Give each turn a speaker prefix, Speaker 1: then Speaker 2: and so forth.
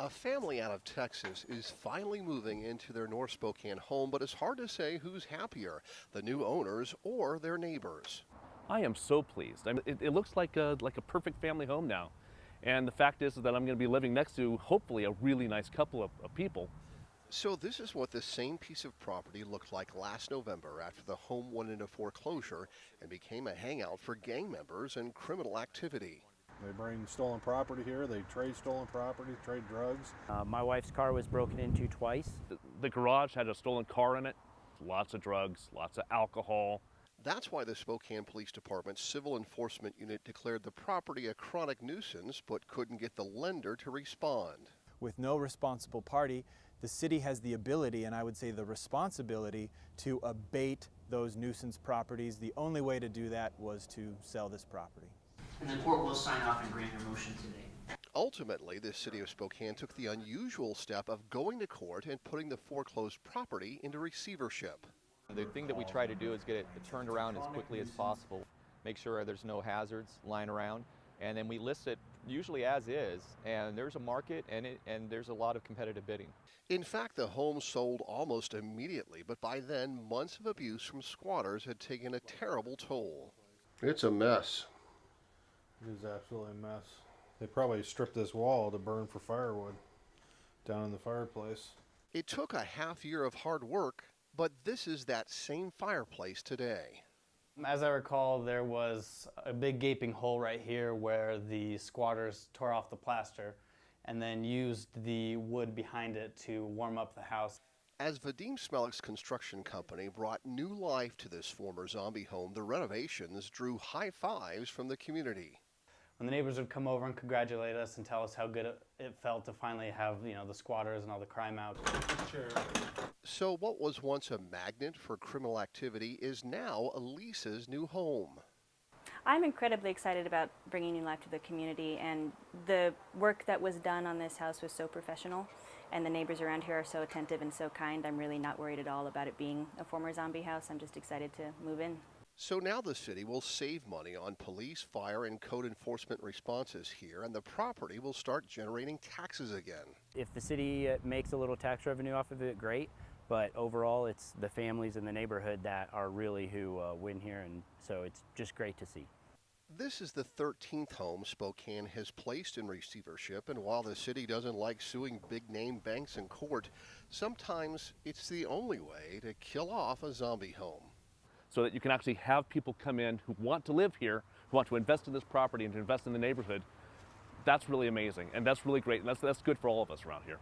Speaker 1: A family out of Texas is finally moving into their North Spokane home, but it's hard to say who's happier, the new owners or their neighbors.
Speaker 2: I am so pleased. It looks like a perfect family home now. And the fact is that I'm going to be living next to hopefully a really nice couple of people.
Speaker 1: So this is what the same piece of property looked like last November after the home went into foreclosure and became a hangout for gang members and criminal activity.
Speaker 3: They bring stolen property here, they trade stolen property, trade drugs.
Speaker 4: My wife's car was broken into twice.
Speaker 2: The garage had a stolen car in it, lots of drugs, lots of alcohol.
Speaker 1: That's why the Spokane Police Department's Civil Enforcement Unit declared the property a chronic nuisance but couldn't get the lender to respond.
Speaker 5: With no responsible party, the city has the ability, and I would say the responsibility, to abate those nuisance properties. The only way to do that was to sell this property.
Speaker 6: And the court will sign off and grant your motion today.
Speaker 1: Ultimately, the city of Spokane took the unusual step of going to court and putting the foreclosed property into receivership.
Speaker 7: The thing that we try to do is get it turned around as quickly as possible, make sure there's no hazards lying around, and then we list it usually as is, and there's a market and there's a lot of competitive bidding.
Speaker 1: In fact, the home sold almost immediately, but by then, months of abuse from squatters had taken a terrible toll. It's a mess.
Speaker 3: It is absolutely a mess. They probably stripped this wall to burn for firewood down in the fireplace.
Speaker 1: It took a half year of hard work, but this is that same fireplace today.
Speaker 4: As I recall, there was a big gaping hole right here where the squatters tore off the plaster and then used the wood behind it to warm up the house.
Speaker 1: As Vadim Smelik's construction company brought new life to this former zombie home, the renovations drew high fives from the community.
Speaker 4: When the neighbors would come over and congratulate us and tell us how good it felt to finally have, the squatters and all the crime out.
Speaker 1: So what was once a magnet for criminal activity is now Elisa's new home.
Speaker 8: I'm incredibly excited about bringing new life to the community, and the work that was done on this house was so professional, and the neighbors around here are so attentive and so kind. I'm really not worried at all about it being a former zombie house. I'm just excited to move in.
Speaker 1: So now the city will save money on police, fire, and code enforcement responses here, and the property will start generating taxes again.
Speaker 4: If the city makes a little tax revenue off of it, great. But overall, it's the families in the neighborhood that are really who win here, and so it's just great to see.
Speaker 1: This is the 13th home Spokane has placed in receivership, and while the city doesn't like suing big-name banks in court, sometimes it's the only way to kill off a zombie home.
Speaker 2: So that you can actually have people come in who want to live here, who want to invest in this property and to invest in the neighborhood. That's really amazing, and that's really great, and that's good for all of us around here.